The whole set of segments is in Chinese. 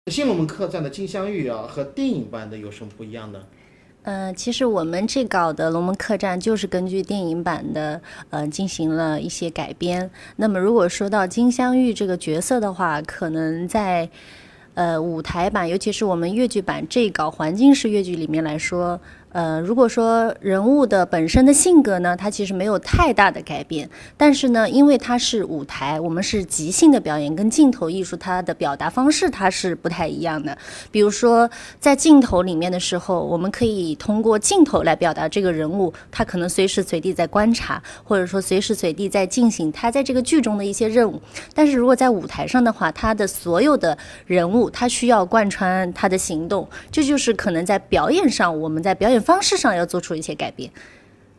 新龙门客栈的金镶玉啊，和电影版的有什么不一样呢？其实我们这稿的龙门客栈就是根据电影版的进行了一些改编。那么如果说到金镶玉这个角色的话，可能在舞台版，尤其是我们粤剧版这稿环境式粤剧里面来说，如果说人物的本身的性格呢，它其实没有太大的改变，但是呢，因为它是舞台，我们是即兴的表演，跟镜头艺术它的表达方式它是不太一样的。比如说在镜头里面的时候，我们可以通过镜头来表达这个人物，他可能随时随地在观察，或者说随时随地在进行他在这个剧中的一些任务。但是如果在舞台上的话，他的所有的人物，他需要贯穿他的行动，这就是可能在表演上，我们在表演方式上要做出一些改变。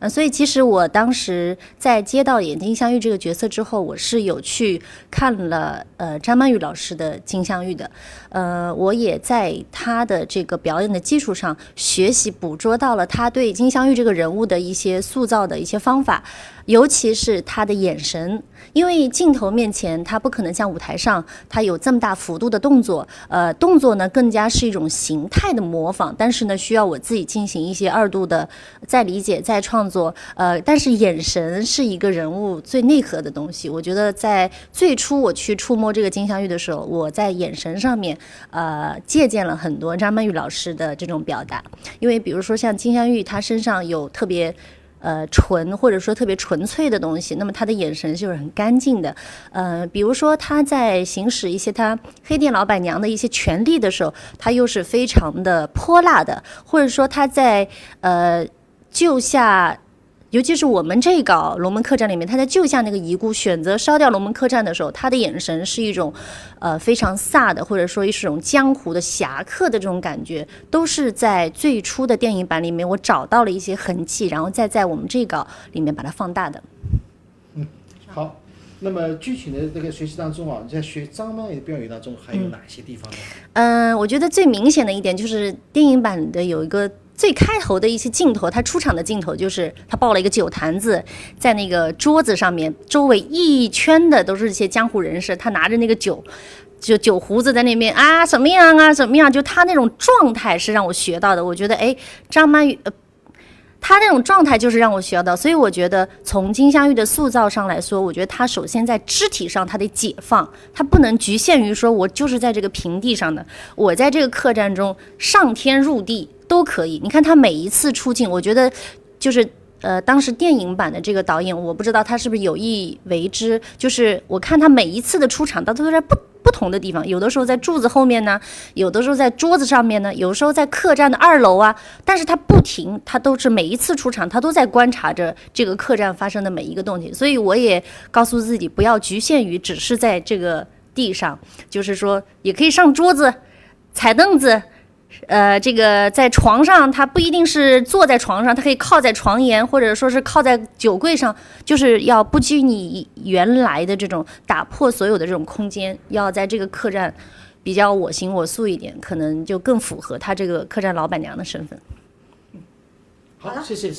所以其实我当时在接到演金镶玉这个角色之后，我是有去看了张曼玉老师的金镶玉的，我也在他的这个表演的基础上学习捕捉到了他对金镶玉这个人物的一些塑造的一些方法，尤其是他的眼神，因为镜头面前他不可能像舞台上他有这么大幅度的动作，动作呢更加是一种形态的模仿，但是呢需要我自己进行一些二度的再理解再创作，但是眼神是一个人物最内核的东西。我觉得在最初我去触摸这个金镶玉的时候，我在眼神上面借鉴了很多张曼玉老师的这种表达，因为比如说像金镶玉她身上有特别纯或者说特别纯粹的东西，那么他的眼神就是很干净的。比如说他在行使一些他黑店老板娘的一些权利的时候，他又是非常的泼辣的，或者说他在救下。尤其是我们这一稿龙门客栈里面，他在救下那个遗孤，选择烧掉龙门客栈的时候，他的眼神是一种非常飒的，或者说是一种江湖的侠客的这种感觉，都是在最初的电影版里面我找到了一些痕迹，然后再在我们这一稿里面把它放大的。好。那么剧情的这个学习当中啊，在学张曼玉的表演当中还有哪些地方呢？我觉得最明显的一点就是电影版的有一个最开头的一些镜头，他出场的镜头就是他抱了一个酒坛子在那个桌子上面，周围一圈的都是一些江湖人士，他拿着那个酒，就酒壶子在那边啊什么样啊什么样，就他那种状态是让我学到的。我觉得张曼玉他那种状态就是让我学到，所以我觉得从金镶玉的塑造上来说，我觉得他首先在肢体上他得解放，他不能局限于说我就是在这个平地上的，我在这个客栈中上天入地都可以。你看他每一次出镜，我觉得就是当时电影版的这个导演，我不知道他是不是有意为之，就是我看他每一次的出场，他都在不同的地方，有的时候在柱子后面呢，有的时候在桌子上面呢，有时候在客栈的2楼啊，但是他不停，他都是每一次出场，他都在观察着这个客栈发生的每一个动静。所以我也告诉自己，不要局限于只是在这个地上，就是说也可以上桌子、踩凳子。这个在床上，他不一定是坐在床上，他可以靠在床沿，或者说是靠在酒柜上，就是要不拘泥原来的这种打破所有的这种空间，要在这个客栈比较我行我素一点，可能就更符合他这个客栈老板娘的身份。好，谢谢。